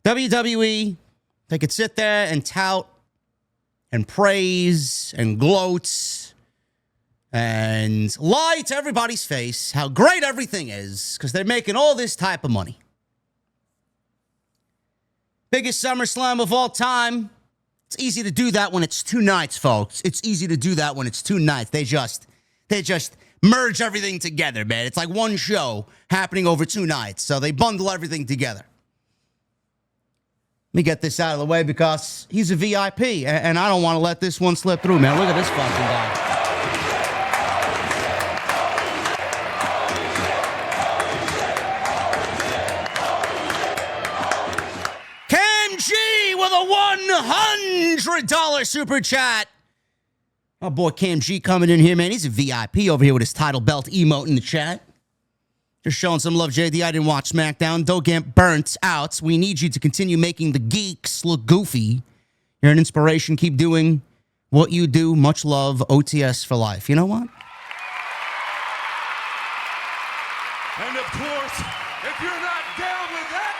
WWE, they could sit there and tout and praise and gloat and lie to everybody's face how great everything is because they're making all this type of money. Biggest SummerSlam of all time. It's easy to do that when it's two nights, folks. It's easy to do that when it's two nights. They just merge everything together, man. It's like one show happening over two nights. So they bundle everything together. Let me get this out of the way because he's a VIP, and I don't want to let this one slip through, man. Look at this fucking guy. With a $100 super chat. Oh, boy, Cam G coming in here, man. He's a VIP over here with his title belt emote in the chat. Just showing some love, JD. I didn't watch SmackDown. Don't get burnt out. We need you to continue making the geeks look goofy. You're an inspiration. Keep doing what you do. Much love. OTS for life. You know what? And, of course, if you're not down with that,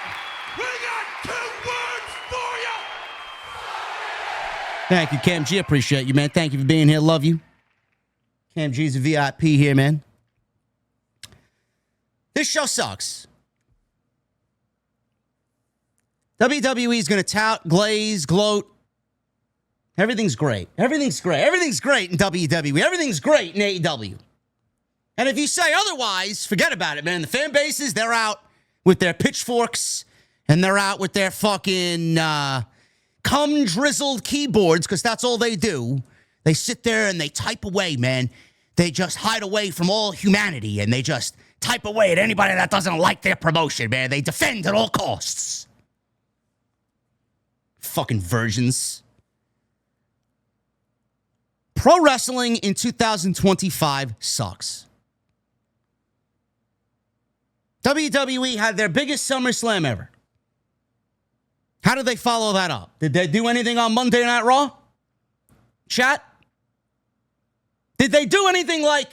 we got 2 words for you. Thank you, Cam G. Appreciate you, man. Thank you for being here. Love you. Cam G's a VIP here, man. This show sucks. WWE is going to tout, glaze, gloat. Everything's great. Everything's great. Everything's great in WWE. Everything's great in AEW. And if you say otherwise, forget about it, man. The fan bases, they're out with their pitchforks and they're out with their fucking cum-drizzled keyboards because that's all they do. They sit there and they type away, man. They just hide away from all humanity and they just type away at anybody that doesn't like their promotion, man. They defend at all costs. Fucking virgins. Pro wrestling in 2025 sucks. WWE had their biggest SummerSlam ever. How did they follow that up? Did they do anything on Monday Night Raw? Chat? Did they do anything like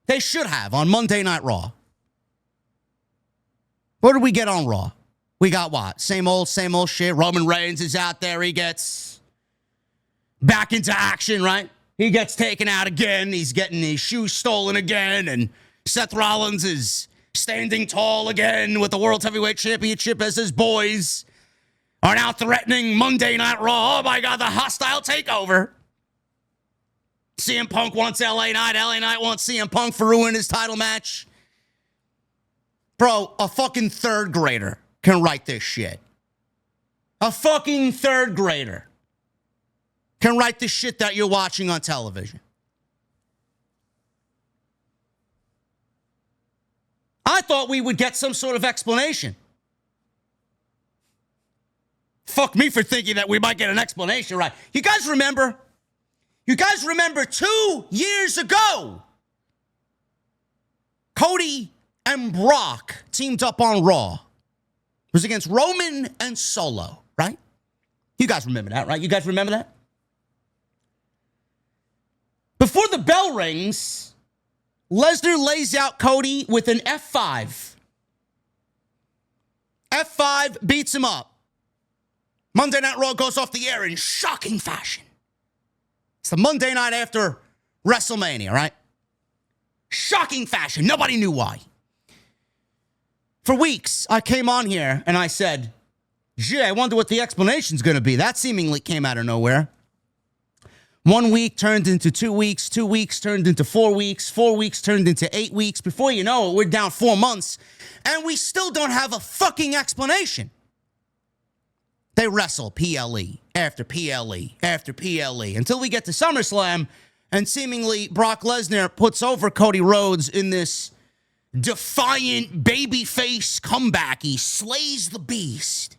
they should have on Monday Night Raw? What did we get on Raw? We got what? Same old shit. Roman Reigns is out there. He gets back into action, right? He gets taken out again. He's getting his shoes stolen again. And Seth Rollins is standing tall again with the World Heavyweight Championship as his boys are now threatening Monday Night Raw. Oh, my God, the hostile takeover. CM Punk wants LA Knight. LA Knight wants CM Punk for ruining his title match. Bro, a fucking third grader can write this shit. A fucking third grader can write the shit that you're watching on television. I thought we would get some sort of explanation. Fuck me for thinking that we might get an explanation, right? You guys remember 2 years ago, Cody and Brock teamed up on Raw. It was against Roman and Solo, right? You guys remember that, right? You guys remember that? Before the bell rings, Lesnar lays out Cody with an F5. F5 beats him up. Monday Night Raw goes off the air in shocking fashion. It's the Monday night after WrestleMania, right? Shocking fashion. Nobody knew why. For weeks, I came on here and I said, gee, I wonder what the explanation's going to be. That seemingly came out of nowhere. 1 week turned into 2 weeks. 2 weeks turned into 4 weeks. 4 weeks turned into 8 weeks. Before you know it, we're down 4 months. And we still don't have a fucking explanation. They wrestle PLE after PLE after PLE until we get to SummerSlam and seemingly Brock Lesnar puts over Cody Rhodes in this defiant babyface comeback. He slays the beast.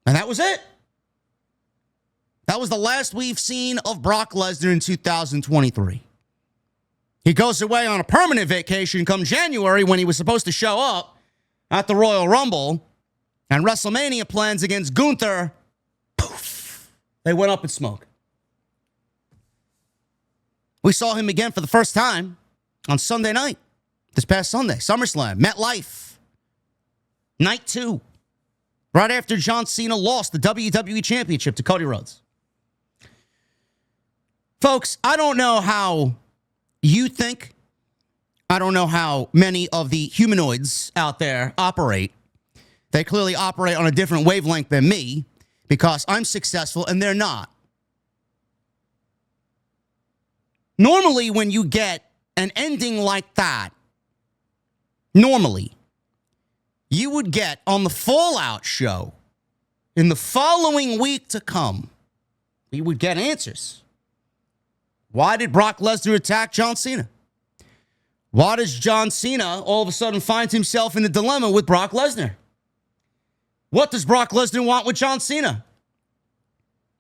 And that was it. That was the last we've seen of Brock Lesnar in 2023. He goes away on a permanent vacation come January when he was supposed to show up at the Royal Rumble. And WrestleMania plans against Gunther, poof, they went up in smoke. We saw him again for the first time on Sunday night, this past Sunday, SummerSlam, MetLife, night 2. right after John Cena lost the WWE Championship to Cody Rhodes. Folks, I don't know how you think. I don't know how many of the humanoids out there operate. They clearly operate on a different wavelength than me because I'm successful and they're not. Normally, when you get an ending like that, normally, you would get on the Fallout show in the following week to come, you would get answers. Why did Brock Lesnar attack John Cena? Why does John Cena all of a sudden find himself in a dilemma with Brock Lesnar? What does Brock Lesnar want with John Cena?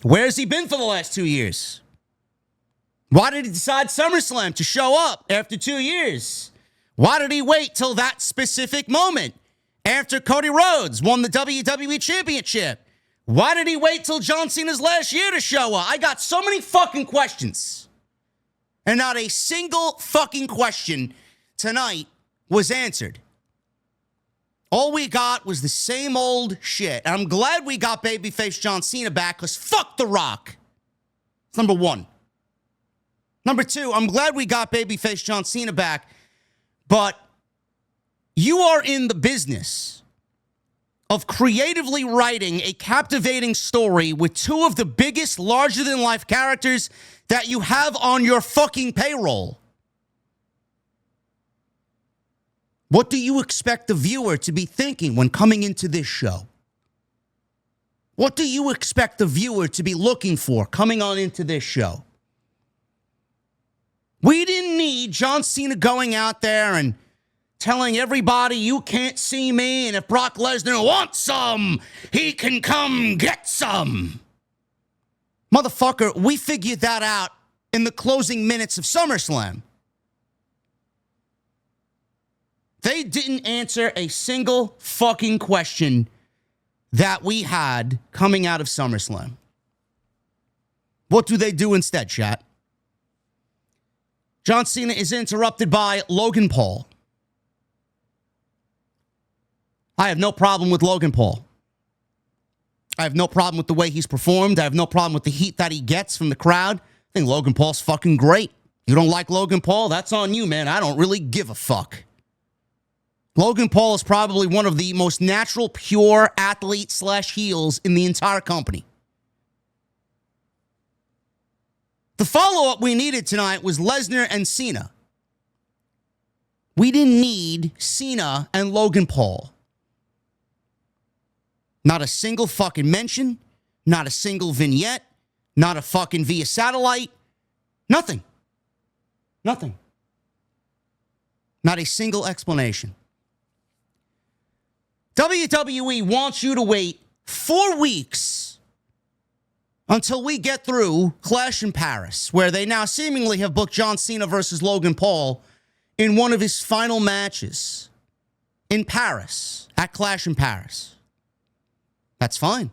Where has he been for the last 2 years? Why did he decide SummerSlam to show up after 2 years? Why did he wait till that specific moment after Cody Rhodes won the WWE Championship? Why did he wait till John Cena's last year to show up? I got so many fucking questions. And not a single fucking question tonight was answered. All we got was the same old shit. And I'm glad we got babyface John Cena back because fuck The Rock. That's number one. Number two, I'm glad we got babyface John Cena back. But you are in the business of creatively writing a captivating story with two of the biggest larger-than-life characters that you have on your fucking payroll. What do you expect the viewer to be thinking when coming into this show? What do you expect the viewer to be looking for coming on into this show? We didn't need John Cena going out there and telling everybody you can't see me, and if Brock Lesnar wants some, he can come get some. Motherfucker, we figured that out in the closing minutes of SummerSlam. They didn't answer a single fucking question that we had coming out of SummerSlam. What do they do instead, chat? John Cena is interrupted by Logan Paul. I have no problem with Logan Paul. I have no problem with the way he's performed. I have no problem with the heat that he gets from the crowd. I think Logan Paul's fucking great. You don't like Logan Paul? That's on you, man. I don't really give a fuck. Logan Paul is probably one of the most natural, pure athlete/heels in the entire company. The follow-up we needed tonight was Lesnar and Cena. We didn't need Cena and Logan Paul. Not a single fucking mention, not a single vignette, not a fucking via satellite, nothing. Nothing. Not a single explanation. WWE wants you to wait 4 weeks until we get through Clash in Paris, where they now seemingly have booked John Cena versus Logan Paul in one of his final matches in Paris, at Clash in Paris. That's fine.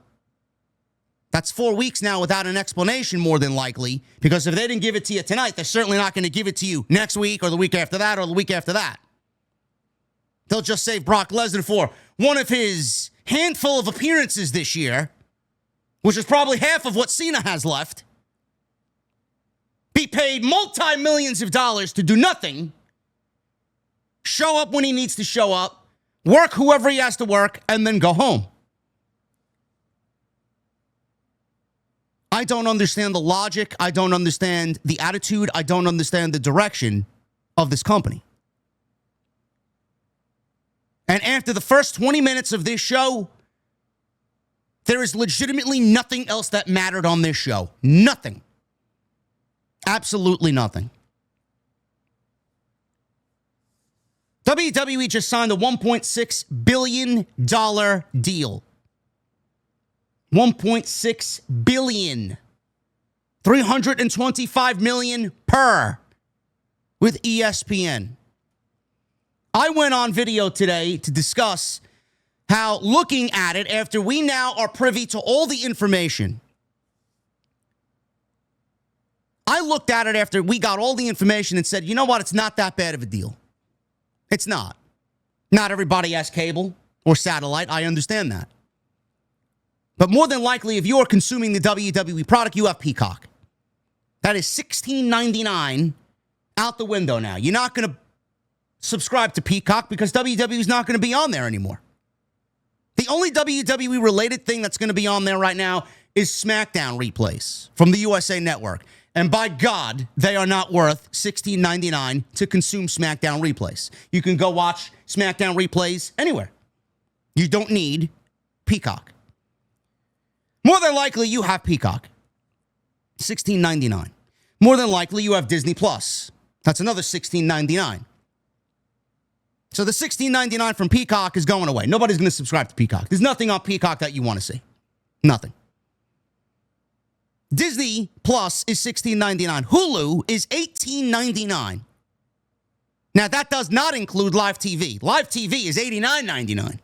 That's 4 weeks now without an explanation, more than likely, because if they didn't give it to you tonight, they're certainly not going to give it to you next week or the week after that or the week after that. They'll just save Brock Lesnar for one of his handful of appearances this year, which is probably half of what Cena has left. Be paid multi-millions of dollars to do nothing, show up when he needs to show up, work whoever he has to work, and then go home. I don't understand the logic. I don't understand the attitude. I don't understand the direction of this company. And after the first 20 minutes of this show, there is legitimately nothing else that mattered on this show. Nothing. Absolutely nothing. WWE just signed a $1.6 billion deal. 1.6 billion. 325 million per with ESPN. I went on video today to discuss how, looking at it after we now are privy to all the information, I looked at it after we got all the information and said, you know what? It's not that bad of a deal. It's not. Not everybody has cable or satellite. I understand that. But more than likely, if you are consuming the WWE product, you have Peacock. That is $16.99 out the window now. You're not going to subscribe to Peacock because WWE is not going to be on there anymore. The only WWE-related thing that's going to be on there right now is SmackDown replays from the USA Network. And by God, they are not worth $16.99 to consume SmackDown replays. You can go watch SmackDown replays anywhere. You don't need Peacock. More than likely, you have Peacock. $16.99. More than likely, you have Disney Plus. That's another $16.99. So the $16.99 from Peacock is going away. Nobody's going to subscribe to Peacock. There's nothing on Peacock that you want to see. Nothing. Disney Plus is $16.99. Hulu is $18.99. Now, that does not include live TV. Live TV is $89.99.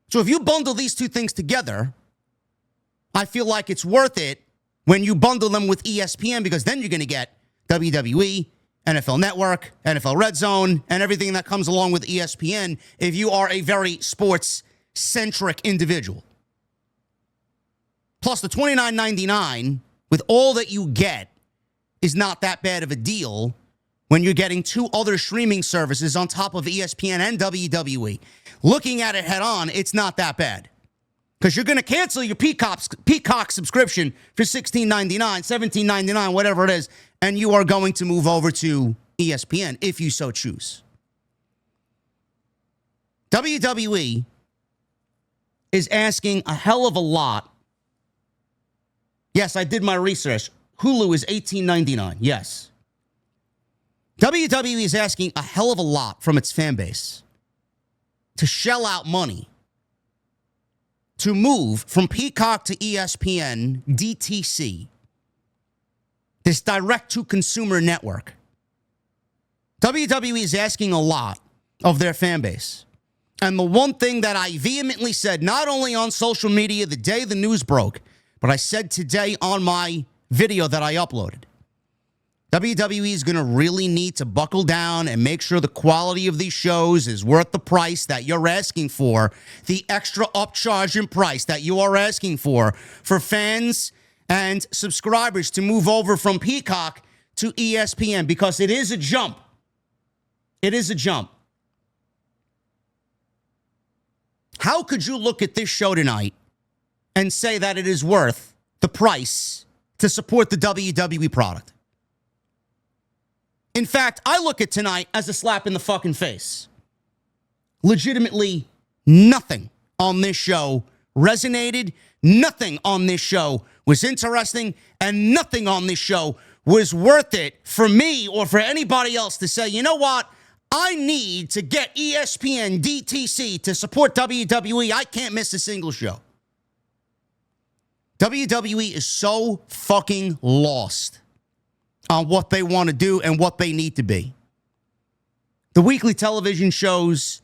So if you bundle these two things together, I feel like it's worth it when you bundle them with ESPN because then you're going to get WWE, NFL Network, NFL Red Zone, and everything that comes along with ESPN if you are a very sports-centric individual. Plus, the $29.99 with all that you get is not that bad of a deal when you're getting two other streaming services on top of ESPN and WWE. Looking at it head on, it's not that bad. Because you're going to cancel your Peacock subscription for $16.99, $17.99, whatever it is, and you are going to move over to ESPN if you so choose. WWE is asking a hell of a lot. Yes, I did my research. Hulu is $18.99. Yes. WWE is asking a hell of a lot from its fan base to shell out money to move from Peacock to ESPN DTC, this direct-to-consumer network. WWE is asking a lot of their fan base. And the one thing that I vehemently said, not only on social media the day the news broke, but I said today on my video that I uploaded, WWE is going to really need to buckle down and make sure the quality of these shows is worth the price that you're asking for, the extra upcharge in price that you are asking for fans and subscribers to move over from Peacock to ESPN because it is a jump. It is a jump. How could you look at this show tonight and say that it is worth the price to support the WWE product? In fact, I look at tonight as a slap in the fucking face. Legitimately, nothing on this show resonated. Nothing on this show was interesting. And nothing on this show was worth it for me or for anybody else to say, you know what? I need to get ESPN DTC to support WWE. I can't miss a single show. WWE is so fucking lost on what they want to do and what they need to be. The weekly television shows,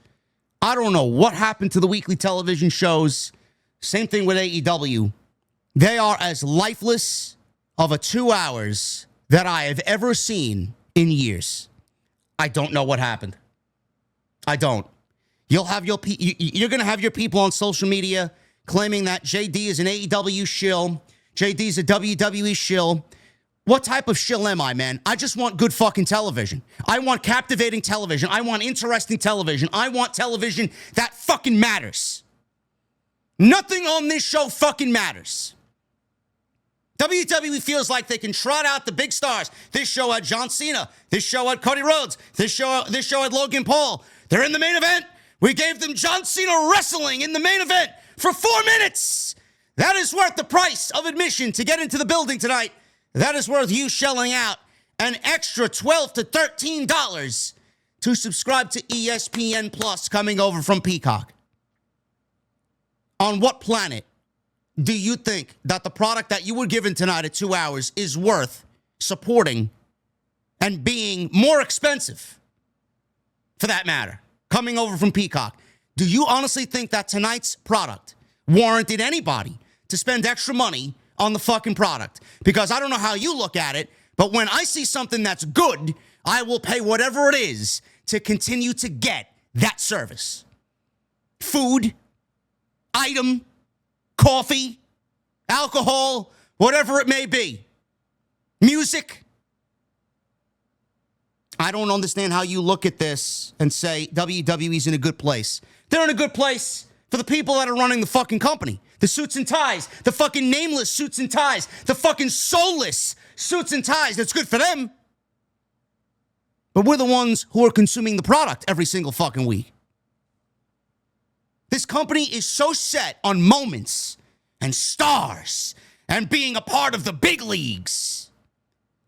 I don't know what happened to the weekly television shows. Same thing with AEW. They are as lifeless of a 2 hours that I have ever seen in years. I don't know what happened. I don't. You're going to have your people on social media claiming that JD is an AEW shill. JD's a WWE shill. What type of shill am I, man? I just want good fucking television. I want captivating television. I want interesting television. I want television that fucking matters. Nothing on this show fucking matters. WWE feels like they can trot out the big stars. This show had John Cena. This show had Cody Rhodes. This show had Logan Paul. They're in the main event. We gave them John Cena wrestling in the main event for 4 minutes. That is worth the price of admission to get into the building tonight. That is worth you shelling out an extra $12 to $13 to subscribe to ESPN Plus coming over from Peacock. On what planet do you think that the product that you were given tonight at 2 hours is worth supporting and being more expensive, for that matter, coming over from Peacock? Do you honestly think that tonight's product warranted anybody to spend extra money on the fucking product? Because I don't know how you look at it, but when I see something that's good, I will pay whatever it is to continue to get that service. Food, item, coffee, alcohol, whatever it may be, music. I don't understand how you look at this and say WWE's in a good place. They're in a good place for the people that are running the fucking company. The suits and ties, the fucking nameless suits and ties, the fucking soulless suits and ties. That's good for them. But we're the ones who are consuming the product every single fucking week. This company is so set on moments and stars and being a part of the big leagues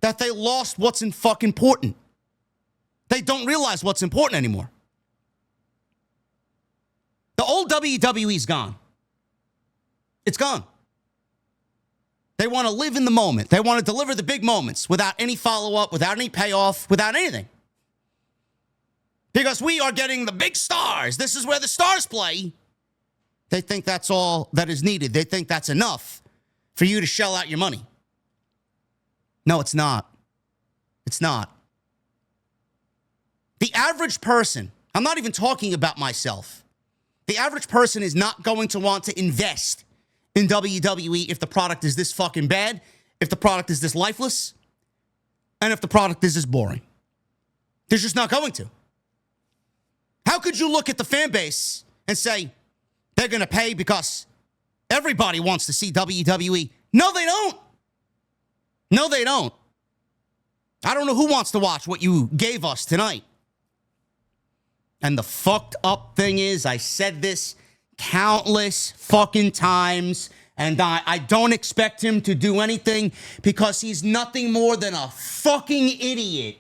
that they lost what's in fucking important. They don't realize what's important anymore. The old WWE's gone. It's gone. They want to live in the moment. They want to deliver the big moments without any follow-up, without any payoff, without anything. Because we are getting the big stars. This is where the stars play. They think that's all that is needed. They think that's enough for you to shell out your money. No, it's not. It's not. The average person, I'm not even talking about myself. The average person is not going to want to invest in WWE if the product is this fucking bad, if the product is this lifeless, and if the product is this boring. They're just not going to. How could you look at the fan base and say they're going to pay because everybody wants to see WWE? No, they don't. No, they don't. I don't know who wants to watch what you gave us tonight. And the fucked up thing is, I said this countless fucking times, and I don't expect him to do anything because he's nothing more than a fucking idiot.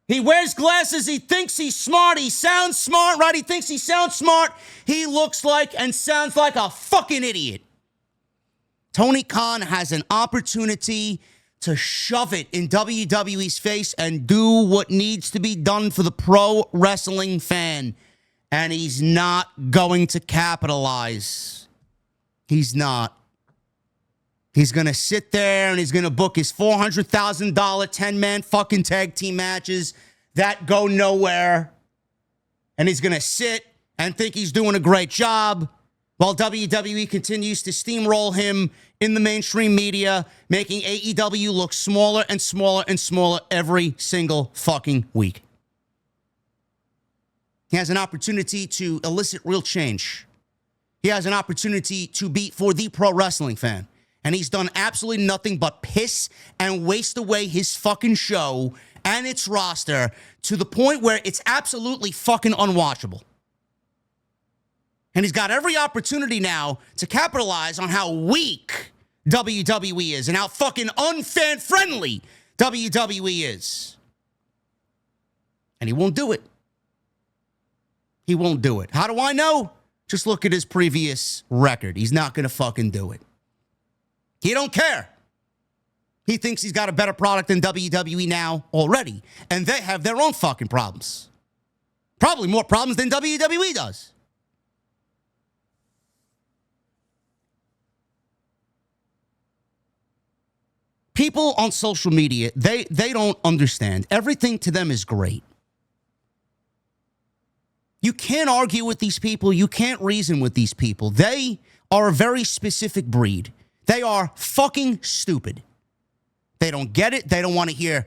He wears glasses. He thinks he's smart. He sounds smart, right? He thinks he sounds smart. He looks like and sounds like a fucking idiot. Tony Khan has an opportunity to shove it in WWE's face and do what needs to be done for the pro wrestling fan. And he's not going to capitalize. He's not. He's going to sit there and he's going to book his $400,000 10-man fucking tag team matches that go nowhere. And he's going to sit and think he's doing a great job while WWE continues to steamroll him in the mainstream media, making AEW look smaller and smaller and smaller every single fucking week. He has an opportunity to elicit real change. He has an opportunity to be for the pro wrestling fan. And he's done absolutely nothing but piss and waste away his fucking show and its roster to the point where it's absolutely fucking unwatchable. And he's got every opportunity now to capitalize on how weak WWE is and how fucking unfan-friendly WWE is. And he won't do it. He won't do it. How do I know? Just look at his previous record. He's not going to fucking do it. He don't care. He thinks he's got a better product than WWE now already. And they have their own fucking problems. Probably more problems than WWE does. People on social media, they don't understand. Everything to them is great. You can't argue with these people. You can't reason with these people. They are a very specific breed. They are fucking stupid. They don't get it. They don't want to hear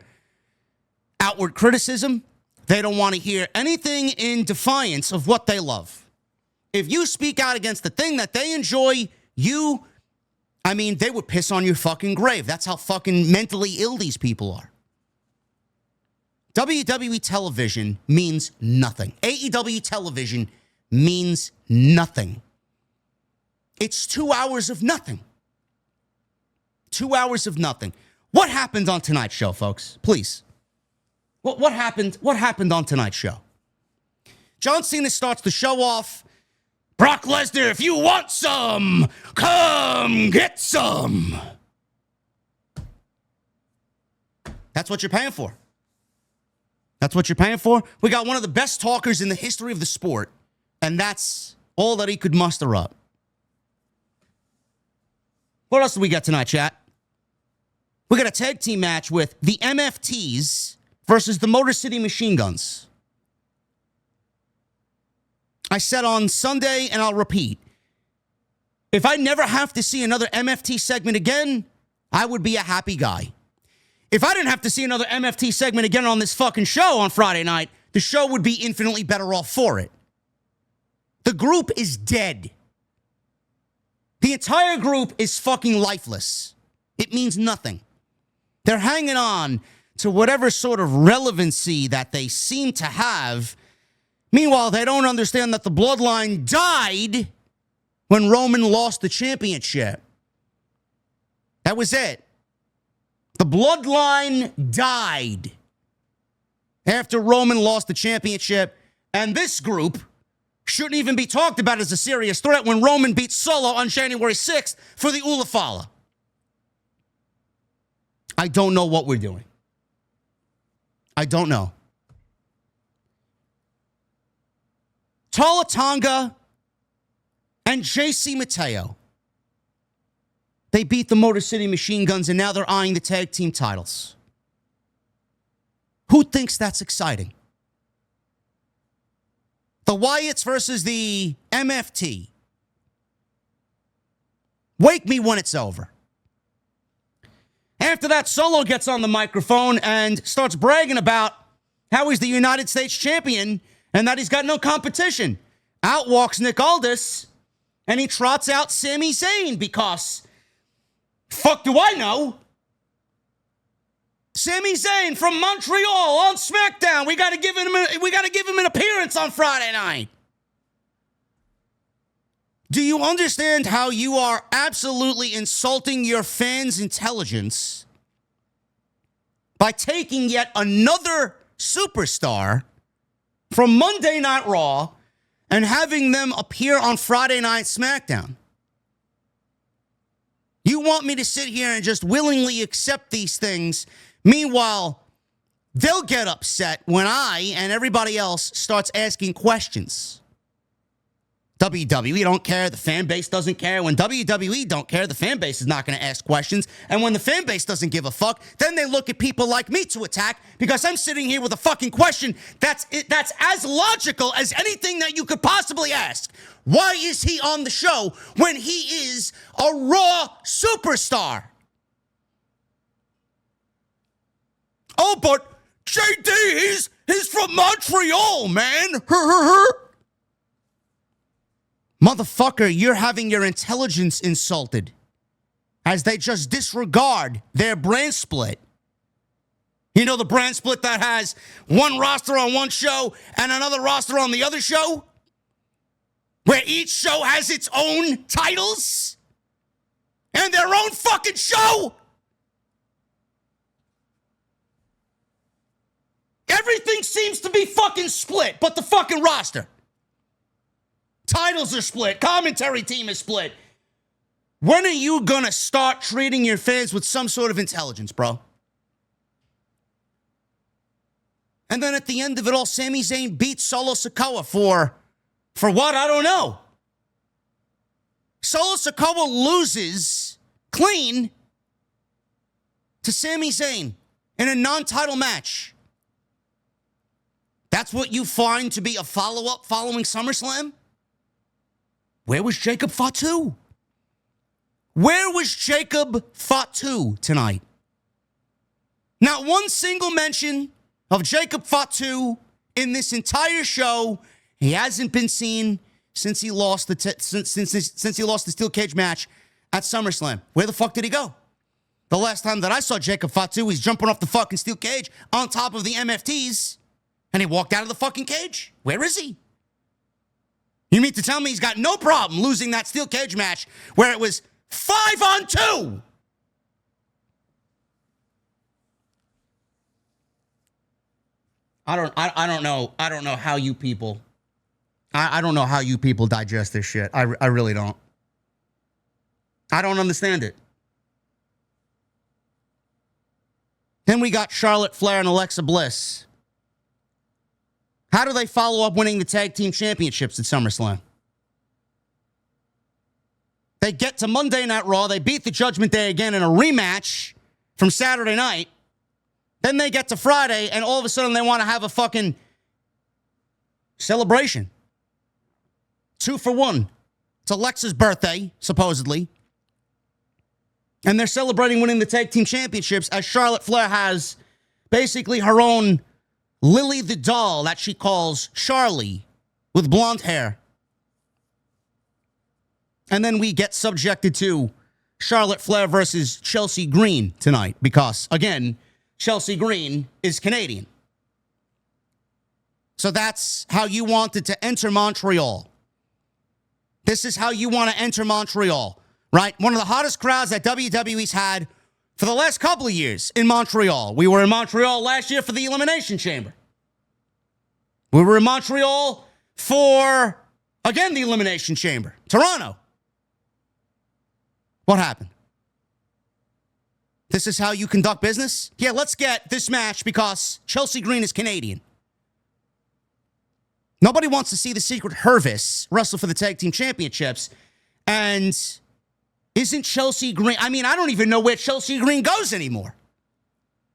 outward criticism. They don't want to hear anything in defiance of what they love. If you speak out against the thing that they enjoy, they would piss on your fucking grave. That's how fucking mentally ill these people are. WWE television means nothing. AEW television means nothing. It's 2 hours of nothing. 2 hours of nothing. What happened on tonight's show, folks? Please. What happened? What happened on tonight's show? John Cena starts the show off. Brock Lesnar, if you want some, come get some. That's what you're paying for. That's what you're paying for. We got one of the best talkers in the history of the sport, and that's all that he could muster up. What else do we got tonight, chat? We got a tag team match with the MFTs versus the Motor City Machine Guns. I said on Sunday, and I'll repeat, If I never have to see another MFT segment again, I would be a happy guy. If I didn't have to see another MFT segment again on this fucking show on Friday night, the show would be infinitely better off for it. The group is dead. The entire group is fucking lifeless. It means nothing. They're hanging on to whatever sort of relevancy that they seem to have. Meanwhile, they don't understand that the bloodline died when Roman lost the championship. That was it. The bloodline died after Roman lost the championship, and this group shouldn't even be talked about as a serious threat when Roman beat Solo on January 6th for the Ulafala. I don't know what we're doing. I don't know. Tala Tonga and JC Mateo. They beat the Motor City Machine Guns, and now they're eyeing the tag team titles. Who thinks that's exciting? The Wyatts versus the MFT. Wake me when it's over. After that, Solo gets on the microphone and starts bragging about how he's the United States champion and that he's got no competition. Out walks Nick Aldis, and he trots out Sami Zayn because, fuck do I know? Sami Zayn from Montreal on SmackDown. We got to give him an appearance on Friday night. Do you understand how you are absolutely insulting your fans' intelligence by taking yet another superstar from Monday Night Raw and having them appear on Friday Night SmackDown? You want me to sit here and just willingly accept these things. Meanwhile, they'll get upset when I and everybody else starts asking questions. WWE don't care. The fan base doesn't care. When WWE don't care, the fan base is not going to ask questions. And when the fan base doesn't give a fuck, then they look at people like me to attack because I'm sitting here with a fucking question that's as logical as anything that you could possibly ask. Why is he on the show when he is a Raw superstar? Oh, but JD, he's from Montreal, man. Motherfucker, you're having your intelligence insulted as they just disregard their brand split. You know the brand split that has one roster on one show and another roster on the other show? Where each show has its own titles and their own fucking show? Everything seems to be fucking split, but the fucking roster. Titles are split. Commentary team is split. When are you gonna start treating your fans with some sort of intelligence, bro? And then at the end of it all, Sami Zayn beats Solo Sikoa for what? I don't know. Solo Sikoa loses clean to Sami Zayn in a non-title match. That's what you find to be a follow-up following SummerSlam? Where was Jacob Fatu? Where was Jacob Fatu tonight? Not one single mention of Jacob Fatu in this entire show. He hasn't been seen since he lost since he lost the steel cage match at SummerSlam. Where the fuck did he go? The last time that I saw Jacob Fatu, he's jumping off the fucking steel cage on top of the MFTs, and he walked out of the fucking cage. Where is he? You mean to tell me he's got no problem losing that steel cage match where it was 5-on-2? I don't know how you people. I don't know how you people digest this shit. I really don't. I don't understand it. Then we got Charlotte Flair and Alexa Bliss. How do they follow up winning the tag team championships at SummerSlam? They get to Monday Night Raw. They beat the Judgment Day again in a rematch from Saturday night. Then they get to Friday, and all of a sudden they want to have a fucking celebration. 2 for 1. It's Alexa's birthday, supposedly. And they're celebrating winning the tag team championships as Charlotte Flair has basically her own Lily the doll that she calls Charlie with blonde hair. And then we get subjected to Charlotte Flair versus Chelsea Green tonight because, again, Chelsea Green is Canadian. So that's how you wanted to enter Montreal. This is how you want to enter Montreal, right? One of the hottest crowds that WWE's had for the last couple of years in Montreal. We were in Montreal last year for the Elimination Chamber. We were in Montreal for, again, the Elimination Chamber. Toronto. What happened? This is how you conduct business? Yeah, let's get this match because Chelsea Green is Canadian. Nobody wants to see the Secret Hervis wrestle for the tag team championships. And isn't Chelsea Green... I mean, I don't even know where Chelsea Green goes anymore.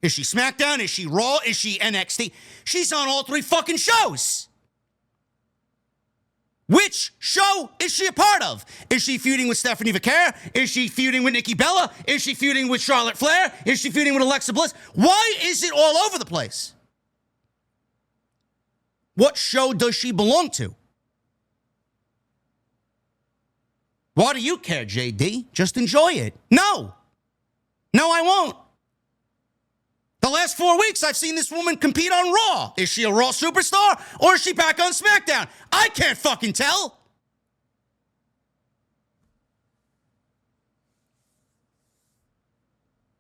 Is she SmackDown? Is she Raw? Is she NXT? She's on all three fucking shows. Which show is she a part of? Is she feuding with Stephanie Vaquer? Is she feuding with Nikki Bella? Is she feuding with Charlotte Flair? Is she feuding with Alexa Bliss? Why is it all over the place? What show does she belong to? Why do you care, JD? Just enjoy it. No. No, I won't. The last 4 weeks, I've seen this woman compete on Raw. Is she a Raw superstar or is she back on SmackDown? I can't fucking tell.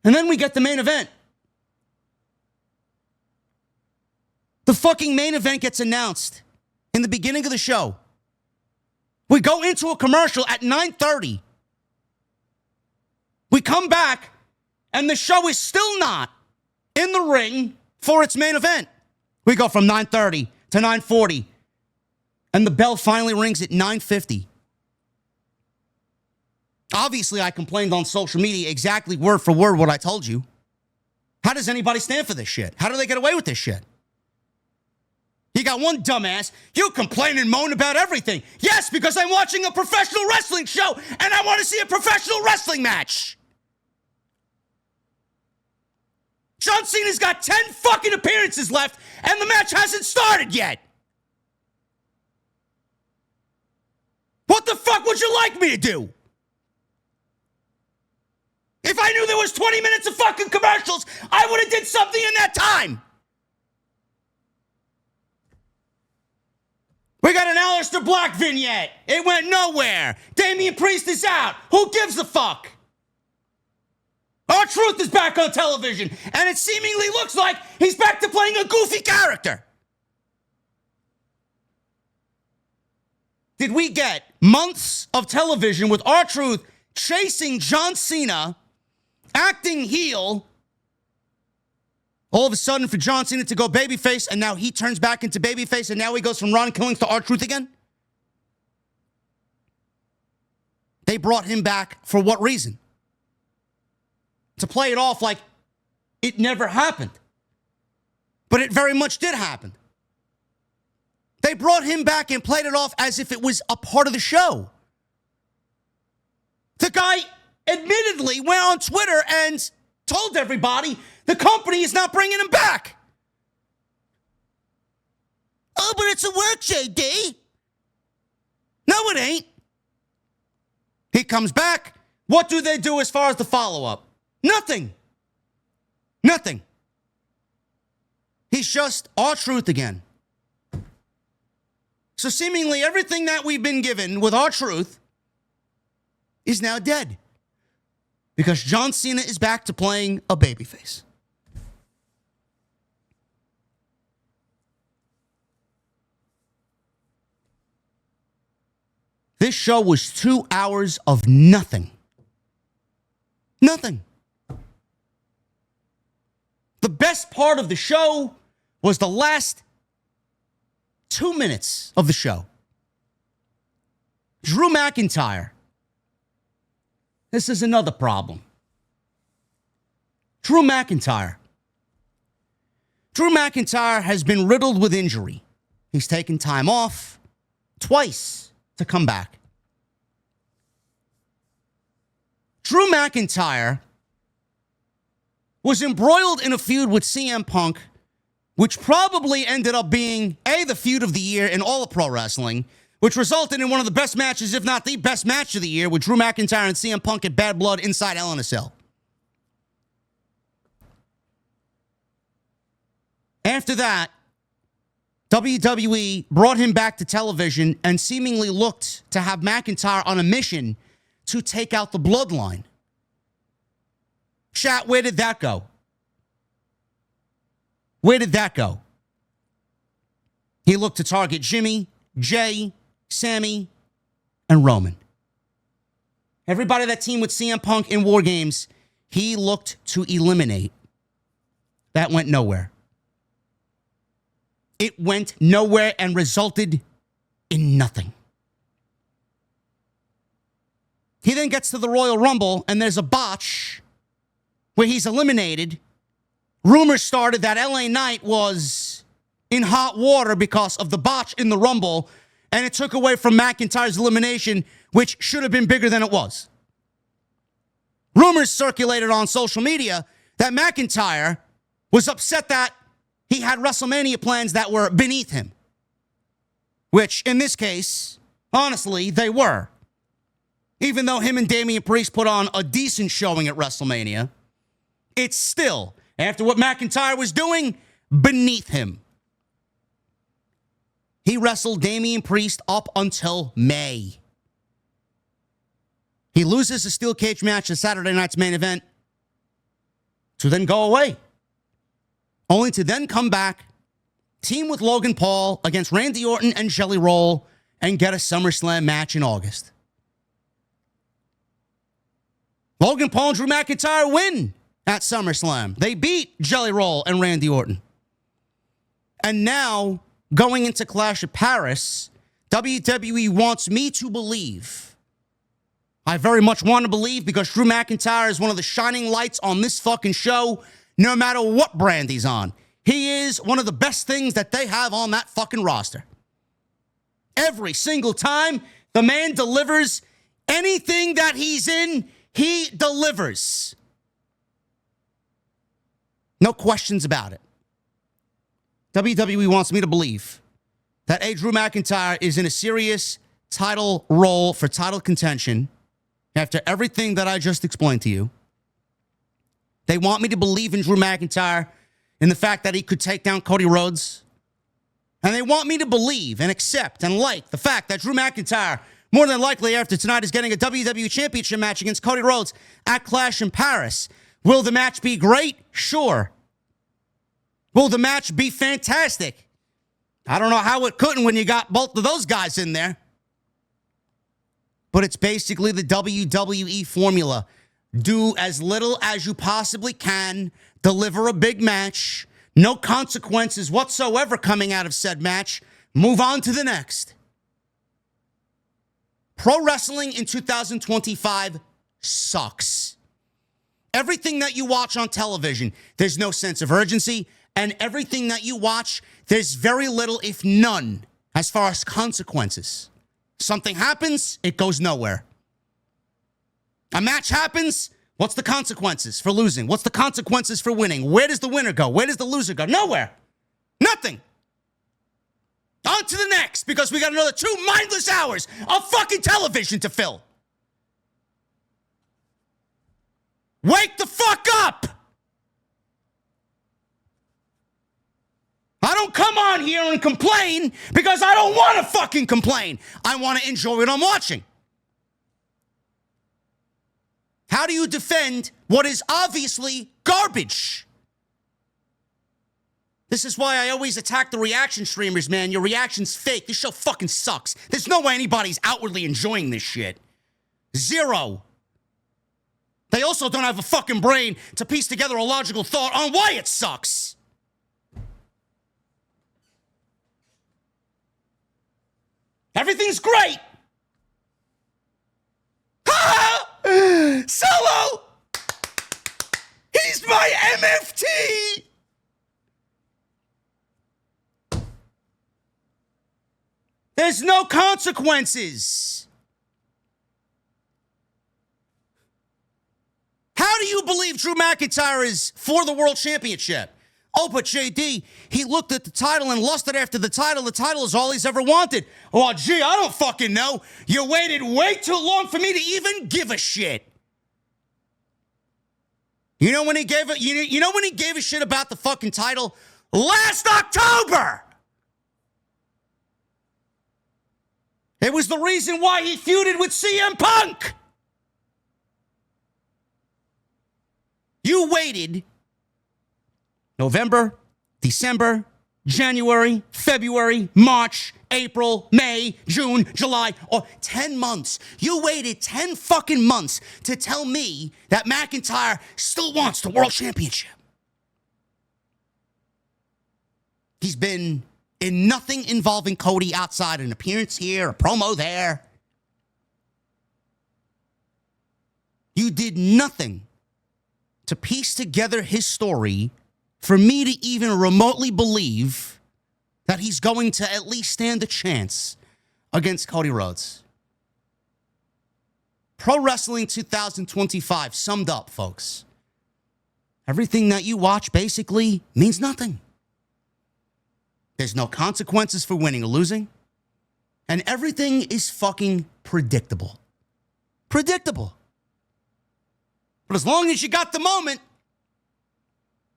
And then we get the main event. The fucking main event gets announced in the beginning of the show. We go into a commercial at 9:30. We come back, and the show is still not in the ring for its main event. We go from 9:30 to 9:40, and the bell finally rings at 9:50. Obviously, I complained on social media exactly word for word what I told you. How does anybody stand for this shit? How do they get away with this shit? You got one dumbass, you complain and moan about everything. Yes, because I'm watching a professional wrestling show and I want to see a professional wrestling match. John Cena's got 10 fucking appearances left and the match hasn't started yet. What the fuck would you like me to do? If I knew there was 20 minutes of fucking commercials, I would have did something in that time. We got an Aleister Black vignette. It went nowhere. Damian Priest is out. Who gives a fuck? R-Truth is back on television, and it seemingly looks like he's back to playing a goofy character. Did we get months of television with R-Truth chasing John Cena, acting heel, all of a sudden for John Cena to go babyface, and now he turns back into babyface, and now he goes from Ron Killings to R-Truth again? They brought him back for what reason? To play it off like it never happened. But it very much did happen. They brought him back and played it off as if it was a part of the show. The guy admittedly went on Twitter and told everybody the company is not bringing him back. Oh, but it's a work, JD. No, it ain't. He comes back. What do they do as far as the follow-up? Nothing. Nothing. He's just R-Truth again. So seemingly everything that we've been given with R-Truth is now dead. Because John Cena is back to playing a babyface. This show was 2 hours of nothing. Nothing. The best part of the show was the last 2 minutes of the show. Drew McIntyre. This is another problem. Drew McIntyre. Drew McIntyre has been riddled with injury. He's taken time off twice to come back. Drew McIntyre was embroiled in a feud with CM Punk, which probably ended up being, the feud of the year in all of pro wrestling, which resulted in one of the best matches, if not the best match of the year, with Drew McIntyre and CM Punk at Bad Blood inside Hell in a Cell. After that, WWE brought him back to television and seemingly looked to have McIntyre on a mission to take out the Bloodline. Chat, where did that go? Where did that go? He looked to target Jimmy, Jay, Sammy, and Roman. Everybody that teamed with CM Punk in War Games, he looked to eliminate. That went nowhere. It went nowhere and resulted in nothing. He then gets to the Royal Rumble, and there's a botch where he's eliminated. Rumors started that LA Knight was in hot water because of the botch in the Rumble, and it took away from McIntyre's elimination, which should have been bigger than it was. Rumors circulated on social media that McIntyre was upset that he had WrestleMania plans that were beneath him, which in this case, honestly, they were. Even though him and Damian Priest put on a decent showing at WrestleMania, it's still, after what McIntyre was doing, beneath him. He wrestled Damian Priest up until May. He loses a steel cage match at Saturday night's main event to then go away, only to then come back, team with Logan Paul against Randy Orton and Jelly Roll, and get a SummerSlam match in August. Logan Paul and Drew McIntyre win at SummerSlam. They beat Jelly Roll and Randy Orton. And now, going into Clash of Paris, WWE wants me to believe, I very much want to believe, because Drew McIntyre is one of the shining lights on this fucking show, no matter what brand he's on. He is one of the best things that they have on that fucking roster. Every single time the man delivers anything that he's in, he delivers. No questions about it. WWE wants me to believe that Drew McIntyre is in a serious title role for title contention after everything that I just explained to you. They want me to believe in Drew McIntyre in the fact that he could take down Cody Rhodes. And they want me to believe and accept and like the fact that Drew McIntyre, more than likely after tonight, is getting a WWE Championship match against Cody Rhodes at Clash in Paris. Will the match be great? Sure. Will the match be fantastic? I don't know how it couldn't when you got both of those guys in there. But it's basically the WWE formula. Do as little as you possibly can. Deliver a big match. No consequences whatsoever coming out of said match. Move on to the next. Pro wrestling in 2025 sucks. Everything that you watch on television, there's no sense of urgency. And everything that you watch, there's very little, if none, as far as consequences. Something happens, it goes nowhere. A match happens, what's the consequences for losing? What's the consequences for winning? Where does the winner go? Where does the loser go? Nowhere. Nothing. On to the next, because we got another 2 mindless hours of fucking television to fill. Wake the fuck up! I don't come on here and complain because I don't want to fucking complain. I want to enjoy what I'm watching. How do you defend what is obviously garbage? This is why I always attack the reaction streamers, man. Your reaction's fake. This show fucking sucks. There's no way anybody's outwardly enjoying this shit. Zero. They also don't have a fucking brain to piece together a logical thought on why it sucks. Everything's great. Ha! Solo! He's my MFT! There's no consequences. How do you believe Drew McIntyre is for the world championship? Oh, but JD, he looked at the title and lusted after the title. The title is all he's ever wanted. Oh, gee, I don't fucking know. You waited way too long for me to even give a shit. You know when he gave it? You know when he gave a shit about the fucking title? Last October. It was the reason why he feuded with CM Punk. You waited November, December, January, February, March, April, May, June, July, or 10 months. You waited 10 fucking months to tell me that McIntyre still wants the world championship. He's been in nothing involving Cody outside an appearance here, a promo there. You did nothing to piece together his story for me to even remotely believe that he's going to at least stand a chance against Cody Rhodes. Pro Wrestling 2025 summed up, folks. Everything that you watch basically means nothing. There's no consequences for winning or losing. And everything is fucking predictable. Predictable. But as long as you got the moment,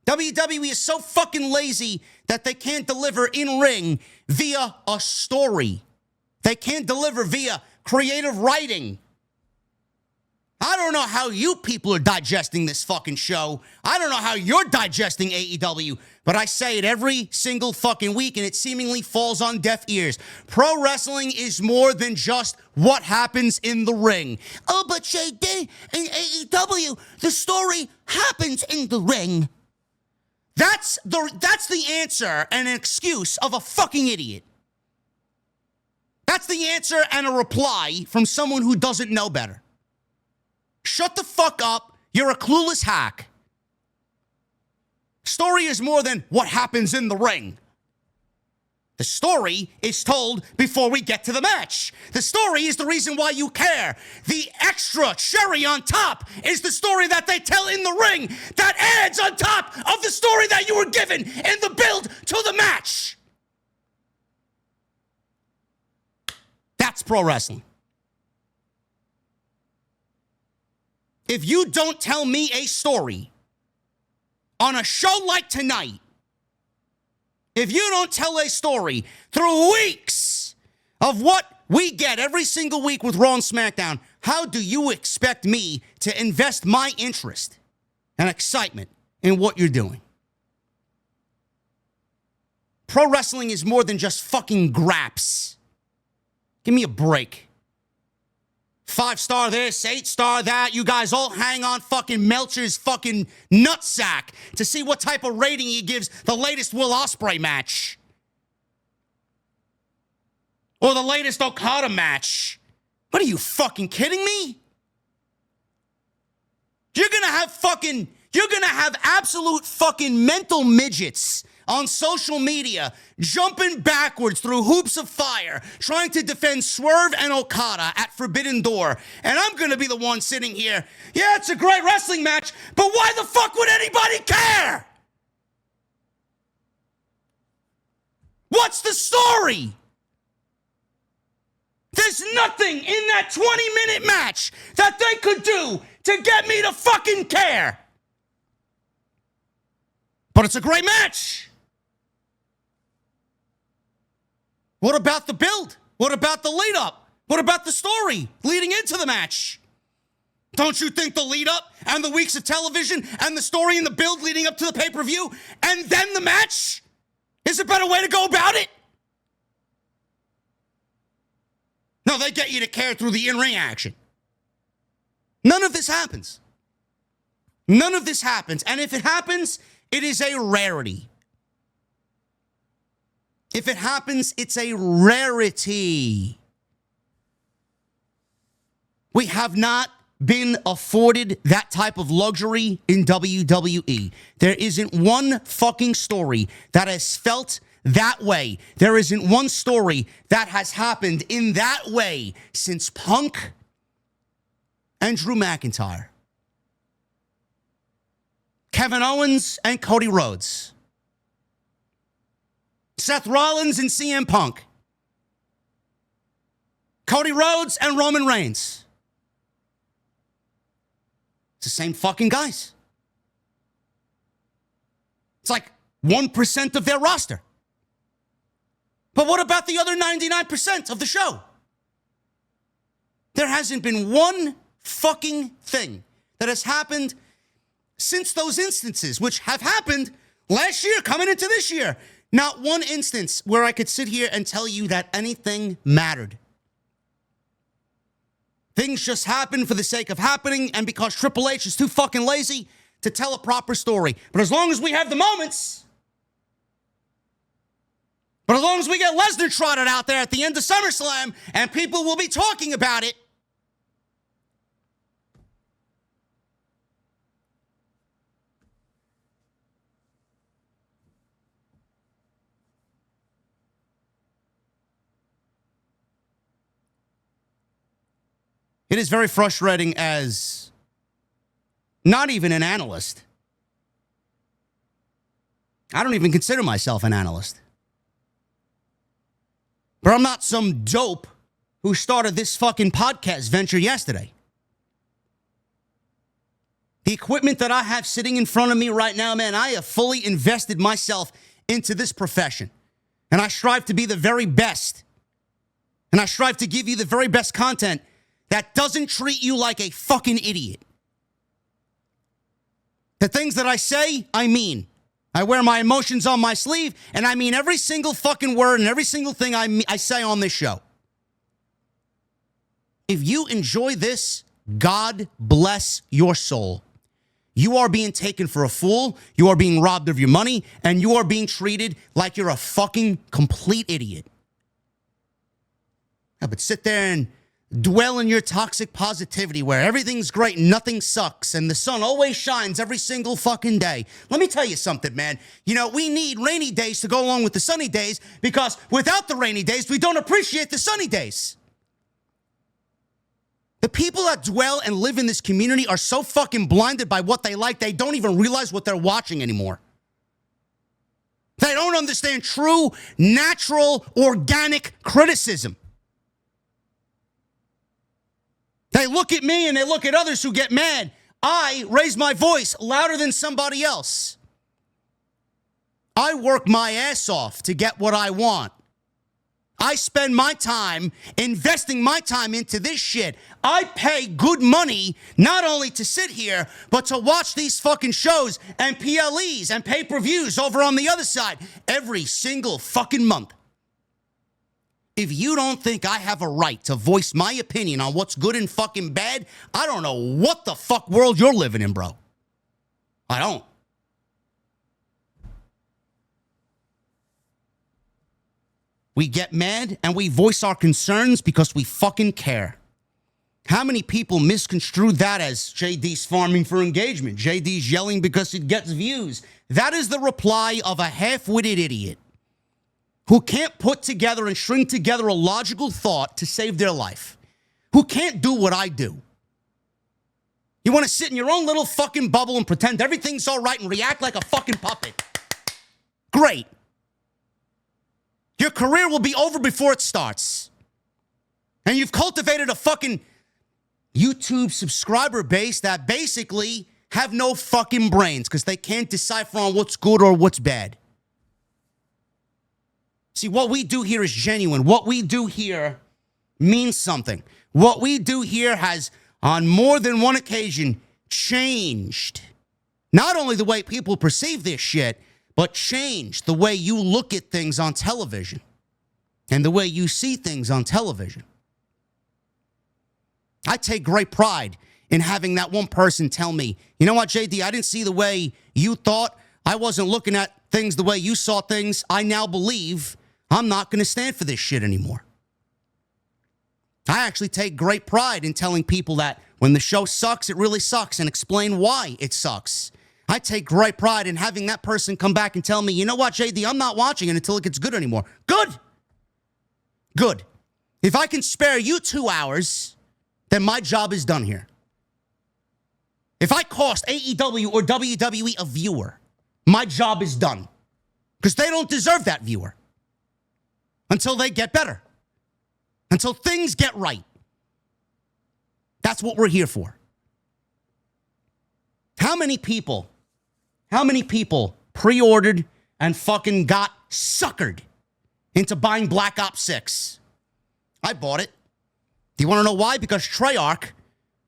WWE is so fucking lazy that they can't deliver in-ring via a story. They can't deliver via creative writing. I don't know how you people are digesting this fucking show. I don't know how you're digesting AEW, but I say it every single fucking week and it seemingly falls on deaf ears. Pro wrestling is more than just what happens in the ring. Oh, but JD, in AEW, the story happens in the ring. That's the answer and an excuse of a fucking idiot. That's the answer and a reply from someone who doesn't know better. Shut the fuck up. You're a clueless hack. Story is more than what happens in the ring. The story is told before we get to the match. The story is the reason why you care. The extra cherry on top is the story that they tell in the ring that adds on top of the story that you were given in the build to the match. That's pro wrestling. If you don't tell me a story on a show like tonight, if you don't tell a story through weeks of what we get every single week with Raw and SmackDown, how do you expect me to invest my interest and excitement in what you're doing? Pro wrestling is more than just fucking graps. Give me a break. 5-star this, 8-star that. You guys all hang on fucking Melcher's fucking nutsack to see what type of rating he gives the latest Will Ospreay match. Or the latest Okada match. What are you fucking kidding me? You're gonna have absolute fucking mental midgets on social media, jumping backwards through hoops of fire, trying to defend Swerve and Okada at Forbidden Door. And I'm going to be the one sitting here. Yeah, it's a great wrestling match, but why the fuck would anybody care? What's the story? There's nothing in that 20-minute match that they could do to get me to fucking care. But it's a great match. What about the build? What about the lead up? What about the story leading into the match? Don't you think the lead up and the weeks of television and the story and the build leading up to the pay-per-view and then the match is a better way to go about it? No, they get you to care through the in-ring action. None of this happens. None of this happens. And if it happens, it is a rarity. If it happens, it's a rarity. We have not been afforded that type of luxury in WWE. There isn't one fucking story that has felt that way. There isn't one story that has happened in that way since Punk and Drew McIntyre. Kevin Owens and Cody Rhodes. Seth Rollins and CM Punk. Cody Rhodes and Roman Reigns. It's the same fucking guys. It's like 1% of their roster. But what about the other 99% of the show? There hasn't been one fucking thing that has happened since those instances, which have happened last year, coming into this year. Not one instance where I could sit here and tell you that anything mattered. Things just happen for the sake of happening and because Triple H is too fucking lazy to tell a proper story. But as long as we have the moments, but as long as we get Lesnar trotted out there at the end of SummerSlam and people will be talking about it, it is very frustrating as not even an analyst. I don't even consider myself an analyst. But I'm not some dope who started this fucking podcast venture yesterday. The equipment that I have sitting in front of me right now, man, I have fully invested myself into this profession. And I strive to be the very best. And I strive to give you the very best content that doesn't treat you like a fucking idiot. The things that I say, I mean. I wear my emotions on my sleeve, and I mean every single fucking word and every single thing I say on this show. If you enjoy this, God bless your soul. You are being taken for a fool, you are being robbed of your money, and you are being treated like you're a fucking complete idiot. Yeah, but sit there and dwell in your toxic positivity where everything's great and nothing sucks and the sun always shines every single fucking day. Let me tell you something, man. You know, we need rainy days to go along with the sunny days because without the rainy days, we don't appreciate the sunny days. The people that dwell and live in this community are so fucking blinded by what they like, they don't even realize what they're watching anymore. They don't understand true, natural, organic criticism. They look at me and they look at others who get mad. I raise my voice louder than somebody else. I work my ass off to get what I want. I spend my time investing my time into this shit. I pay good money not only to sit here, but to watch these fucking shows and PLEs and pay-per-views over on the other side every single fucking month. If you don't think I have a right to voice my opinion on what's good and fucking bad, I don't know what the fuck world you're living in, bro. I don't. We get mad and we voice our concerns because we fucking care. How many people misconstrue that as JD's farming for engagement? JD's yelling because it gets views. That is the reply of a half-witted idiot who can't put together and string together a logical thought to save their life, who can't do what I do. You want to sit in your own little fucking bubble and pretend everything's all right and react like a fucking puppet. Great. Your career will be over before it starts. And you've cultivated a fucking YouTube subscriber base that basically have no fucking brains because they can't decipher on what's good or what's bad. See, what we do here is genuine. What we do here means something. What we do here has, on more than one occasion, changed not only the way people perceive this shit, but changed the way you look at things on television and the way you see things on television. I take great pride in having that one person tell me, you know what, JD, I didn't see the way you thought. I wasn't looking at things the way you saw things. I now believe I'm not going to stand for this shit anymore. I actually take great pride in telling people that when the show sucks, it really sucks, and explain why it sucks. I take great pride in having that person come back and tell me, you know what, JD, I'm not watching it until it gets good anymore. Good. Good. If I can spare you 2 hours, then my job is done here. If I cost AEW or WWE a viewer, my job is done. Because they don't deserve that viewer. Until they get better. Until things get right. That's what we're here for. How many people pre-ordered and fucking got suckered into buying Black Ops 6? I bought it. Do you want to know why? Because Treyarch,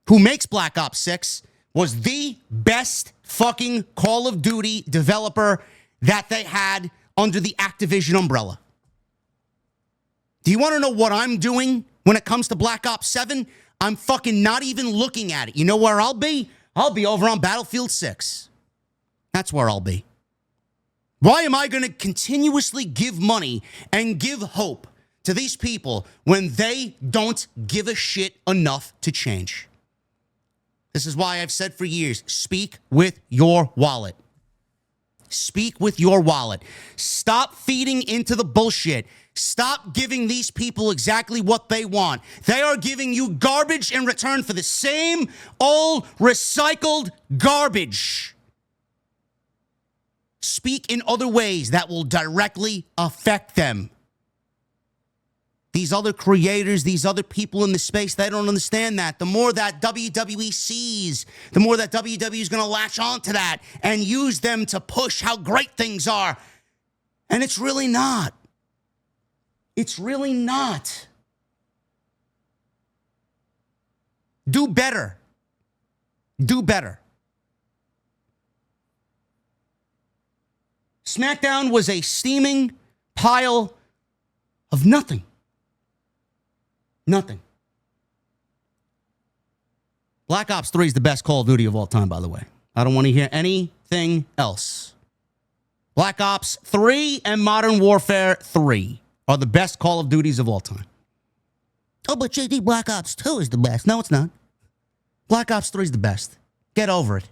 who makes Black Ops 6, was the best fucking Call of Duty developer that they had under the Activision umbrella. Do you want to know what I'm doing when it comes to Black Ops 7? I'm fucking not even looking at it. You know where I'll be? I'll be over on Battlefield 6. That's where I'll be. Why am I going to continuously give money and give hope to these people when they don't give a shit enough to change? This is why I've said for years, speak with your wallet. Speak with your wallet. Stop feeding into the bullshit. Stop giving these people exactly what they want. They are giving you garbage in return for the same old recycled garbage. Speak in other ways that will directly affect them. These other creators, these other people in the space, they don't understand that. The more that WWE sees, the more that WWE is going to latch onto that and use them to push how great things are. And it's really not. It's really not. Do better. Do better. SmackDown was a steaming pile of nothing. Nothing. Black Ops 3 is the best Call of Duty of all time, by the way. I don't want to hear anything else. Black Ops 3 and Modern Warfare 3 are the best Call of Duties of all time. Oh, but JD, Black Ops 2 is the best. No, it's not. Black Ops 3 is the best. Get over it.